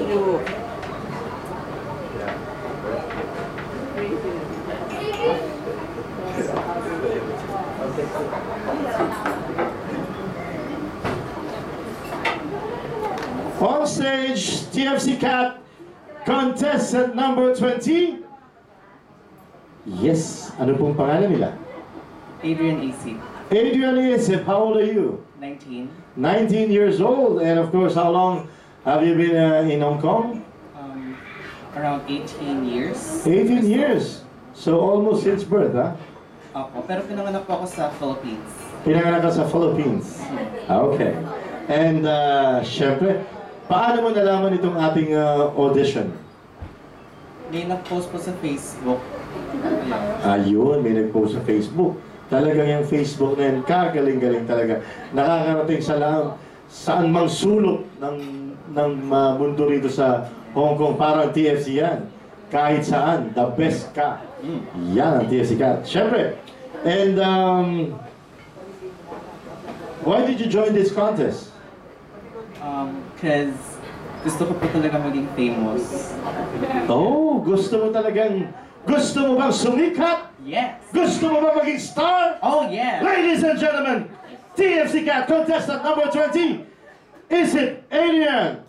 you. On stage, TFC Cat, contestant number 20. Yes, ano pong pangalan nila? Adrian AC. Adrian Isip, how old are you? 19. 19 years old, and of course, how long have you been in Hong Kong? Around 18 years. 18 years. So almost since birth, huh? Opo, pero pinanganak po ako sa Philippines. Pinanganak ka sa Philippines. Okay. And syempre, paano mo nalaman itong ating audition? May nag-post po sa Facebook. Ayun, may nag-post sa Facebook. Talagang yung Facebook na yun, kagaling-galing talaga. Nakakarating sa saan mang sulok ng mundo rito sa Hong Kong. Parang TFC yan. Kahit saan, the best ka. Yan ang TFC ka. Siyempre. And why did you join this contest? Cause gusto ko po talaga maging famous. Oh, gusto mo bang sumikat? Yes! Gusto mo ba maging star? Oh, yeah! Ladies and gentlemen, TFC Cat contestant number 20, is it Adrian